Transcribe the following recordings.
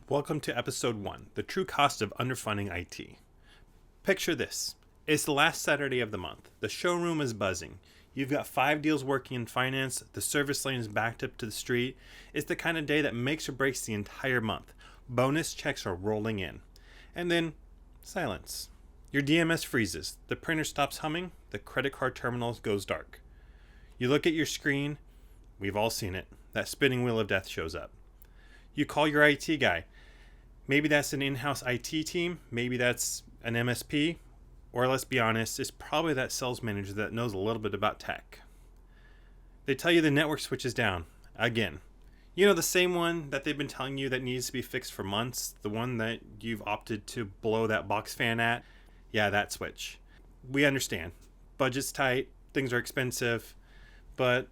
Welcome to episode 1, the true cost of underfunding IT. Picture this. It's the last Saturday of the month. The showroom is buzzing. You've got 5 deals working in finance. The service lane is backed up to the street. It's the kind of day that makes or breaks the entire month. Bonus checks are rolling in. And then, silence. Your DMS freezes. The printer stops humming. The credit card terminal goes dark. You look at your screen. We've all seen it. That spinning wheel of death shows up. You call your IT guy. Maybe that's an in-house IT team. Maybe that's an MSP. Or let's be honest, it's probably that sales manager that knows a little bit about tech. They tell you the network switch is down. Again. You know, the same one that they've been telling you that needs to be fixed for months. The one that you've opted to blow that box fan at. Yeah, that switch. We understand. Budget's tight. Things are expensive. But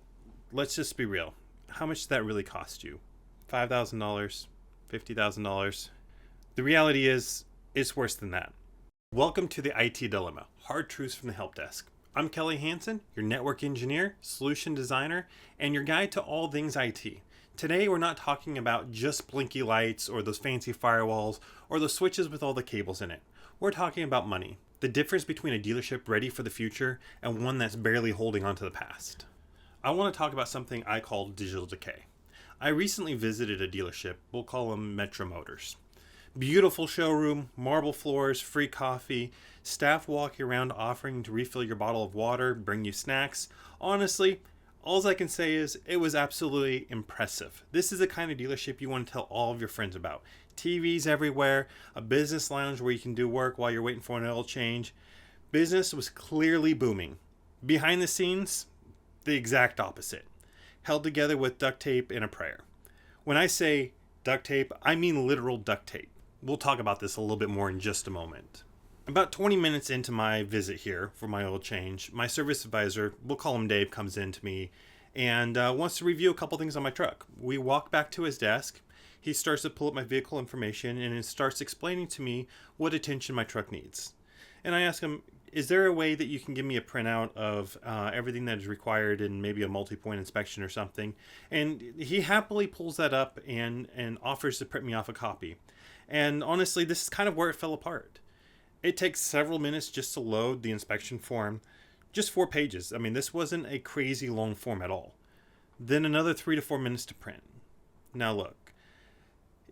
let's just be real. How much did that really cost you? $5,000? $50,000? The reality is, it's worse than that. Welcome to the IT Dilemma, hard truths from the help desk. I'm Kelly Hansen, your network engineer, solution designer, and your guide to all things IT. Today, we're not talking about just blinky lights or those fancy firewalls or those switches with all the cables in it. We're talking about money, the difference between a dealership ready for the future and one that's barely holding on to the past. I want to talk about something I call digital decay. I recently visited a dealership, we'll call them Metro Motors. Beautiful showroom, marble floors, free coffee, staff walking around offering to refill your bottle of water, bring you snacks. Honestly, all I can say is it was absolutely impressive. This is the kind of dealership you want to tell all of your friends about. TVs everywhere, a business lounge where you can do work while you're waiting for an oil change. Business was clearly booming. Behind the scenes, the exact opposite. Held together with duct tape and a prayer. When I say duct tape, I mean literal duct tape. We'll talk about this a little bit more in just a moment. About 20 minutes into my visit here for my oil change, my service advisor, we'll call him Dave, comes in to me and wants to review a couple things on my truck. We walk back to his desk. He starts to pull up my vehicle information and it starts explaining to me what attention my truck needs. And I ask him, is there a way that you can give me a printout of everything that is required in maybe a multi-point inspection or something? And he happily pulls that up and offers to print me off a copy. And honestly, this is kind of where it fell apart. It takes several minutes just to load the inspection form. Just 4 pages. I mean, this wasn't a crazy long form at all. Then another 3 to 4 minutes to print. Now look,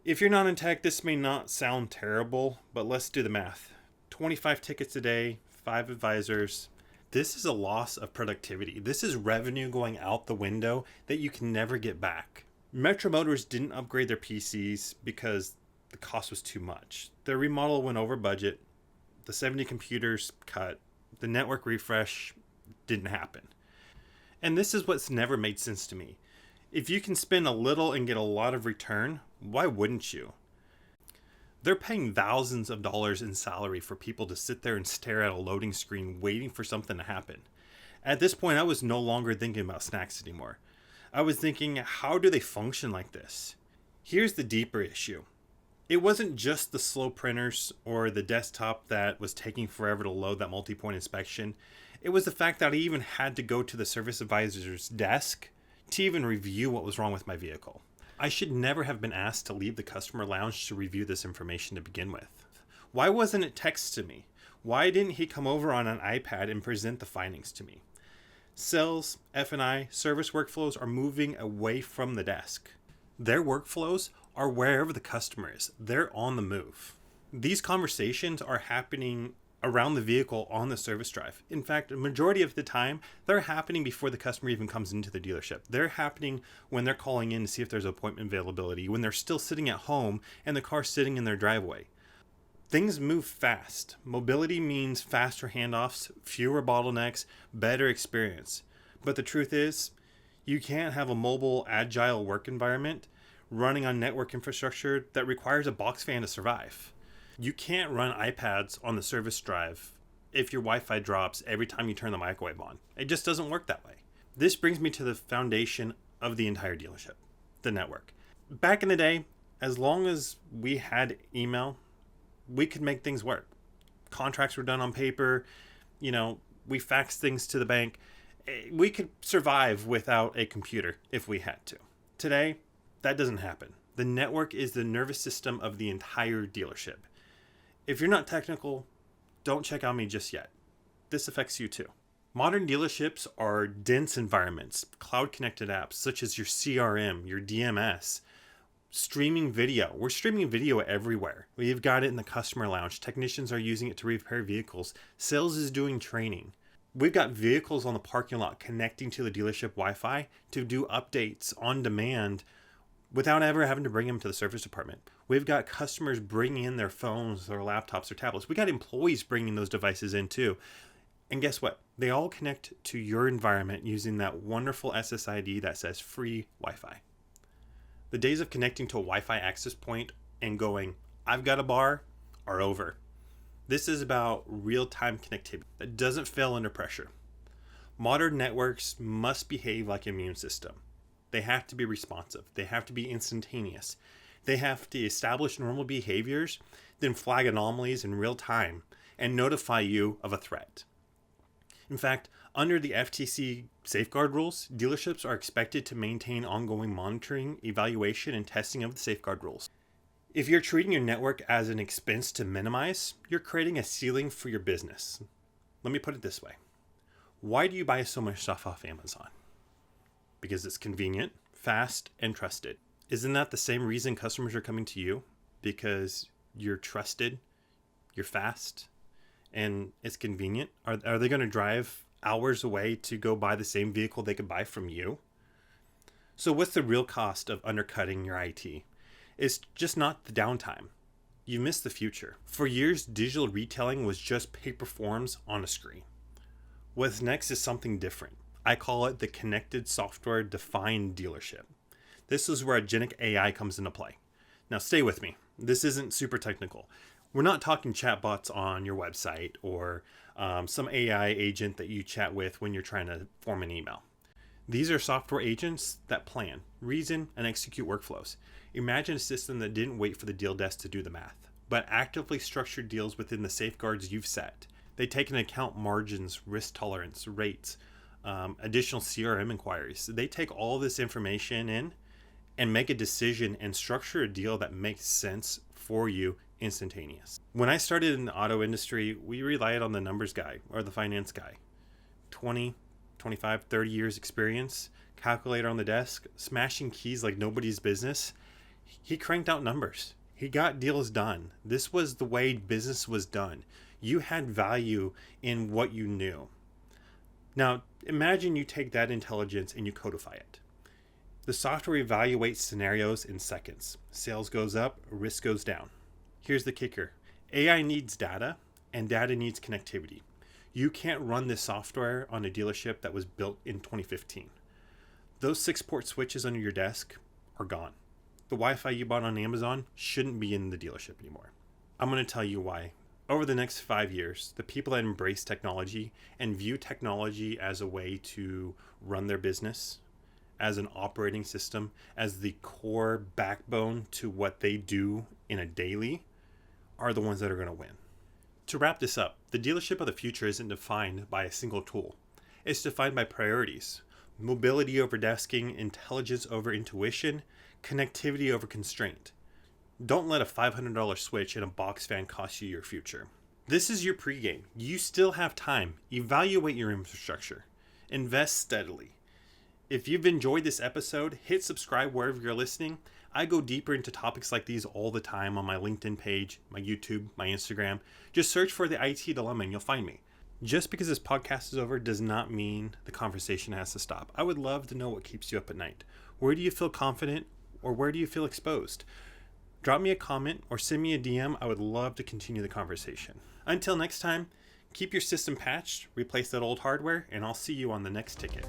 if you're not in tech, this may not sound terrible, but let's do the math. 25 tickets a day, 5 advisors. This is a loss of productivity. This is revenue going out the window that you can never get back. Metro Motors didn't upgrade their PCs because the cost was too much. Their remodel went over budget. The 70 computers cut. The network refresh didn't happen. And this is what's never made sense to me. If you can spend a little and get a lot of return, why wouldn't you? They're paying thousands of dollars in salary for people to sit there and stare at a loading screen waiting for something to happen. At this point, I was no longer thinking about snacks anymore. I was thinking, how do they function like this? Here's the deeper issue. It wasn't just the slow printers or the desktop that was taking forever to load that multi-point inspection. It was the fact that I even had to go to the service advisor's desk to even review what was wrong with my vehicle. I should never have been asked to leave the customer lounge to review this information to begin with. Why wasn't it text to me? Why didn't he come over on an iPad and present the findings to me? Sales, F&I, service workflows are moving away from the desk. Their workflows are wherever the customer is. They're on the move. These conversations are happening around the vehicle on the service drive. In fact, a majority of the time, they're happening before the customer even comes into the dealership. They're happening when they're calling in to see if there's appointment availability, when they're still sitting at home and the car's sitting in their driveway. Things move fast. Mobility means faster handoffs, fewer bottlenecks, better experience. But the truth is, you can't have a mobile, agile work environment running on network infrastructure that requires a box fan to survive. You can't run iPads on the service drive if your Wi-Fi drops every time you turn the microwave on. It just doesn't work that way. This brings me to the foundation of the entire dealership, the network. Back in the day, as long as we had email, we could make things work. Contracts were done on paper, we faxed things to the bank. We could survive without a computer if we had to. Today, that doesn't happen. The network is the nervous system of the entire dealership. If you're not technical, don't check out me just yet. This affects you too. Modern dealerships are dense environments, cloud-connected apps such as your CRM, your DMS, streaming video. We're streaming video everywhere. We've got it in the customer lounge. Technicians are using it to repair vehicles. Sales is doing training. We've got vehicles on the parking lot connecting to the dealership Wi-Fi to do updates on demand without ever having to bring them to the service department. We've got customers bringing in their phones, their laptops, their tablets. We got employees bringing those devices in too. And guess what? They all connect to your environment using that wonderful SSID that says free Wi-Fi. The days of connecting to a Wi-Fi access point and going, I've got a bar, are over. This is about real-time connectivity that doesn't fail under pressure. Modern networks must behave like an immune system. They have to be responsive. They have to be instantaneous. They have to establish normal behaviors, then flag anomalies in real time and notify you of a threat. In fact, under the FTC safeguard rules, dealerships are expected to maintain ongoing monitoring, evaluation, and testing of the safeguard rules. If you're treating your network as an expense to minimize, you're creating a ceiling for your business. Let me put it this way. Why do you buy so much stuff off Amazon? Because it's convenient, fast, and trusted. Isn't that the same reason customers are coming to you? Because you're trusted, you're fast, and it's convenient? Are they going to drive hours away to go buy the same vehicle they could buy from you? So what's the real cost of undercutting your IT? It's just not the downtime. You missed the future. For years, digital retailing was just paper forms on a screen. What's next is something different. I call it the connected software-defined dealership. This is where agentic AI comes into play. Now stay with me. This isn't super technical. We're not talking chatbots on your website or some AI agent that you chat with when you're trying to form an email. These are software agents that plan, reason, and execute workflows. Imagine a system that didn't wait for the deal desk to do the math, but actively structured deals within the safeguards you've set. They take into account margins, risk tolerance, rates, additional CRM inquiries. They take all this information in and make a decision and structure a deal that makes sense for you instantaneous. When I started in the auto industry, we relied on the numbers guy or the finance guy. 20, 25, 30 years experience, calculator on the desk, smashing keys like nobody's business. He cranked out numbers. He got deals done. This was the way business was done. You had value in what you knew. Now, imagine you take that intelligence and you codify it. The software evaluates scenarios in seconds. Sales goes up, risk goes down. Here's the kicker. AI needs data, and data needs connectivity. You can't run this software on a dealership that was built in 2015. Those 6-port switches under your desk are gone. The Wi-Fi you bought on Amazon shouldn't be in the dealership anymore. I'm going to tell you why. Over the next 5 years, the people that embrace technology and view technology as a way to run their business, as an operating system, as the core backbone to what they do in a daily, are the ones that are going to win. To wrap this up, the dealership of the future isn't defined by a single tool. It's defined by priorities. Mobility over desking, intelligence over intuition, connectivity over constraint. Don't let a $500 switch and a box fan cost you your future. This is your pregame. You still have time. Evaluate your infrastructure. Invest steadily. If you've enjoyed this episode, hit subscribe wherever you're listening. I go deeper into topics like these all the time on my LinkedIn page, my YouTube, my Instagram. Just search for the IT Dilemma and you'll find me. Just because this podcast is over does not mean the conversation has to stop. I would love to know what keeps you up at night. Where do you feel confident or where do you feel exposed? Drop me a comment or send me a DM. I would love to continue the conversation. Until next time, keep your system patched, replace that old hardware, and I'll see you on the next ticket.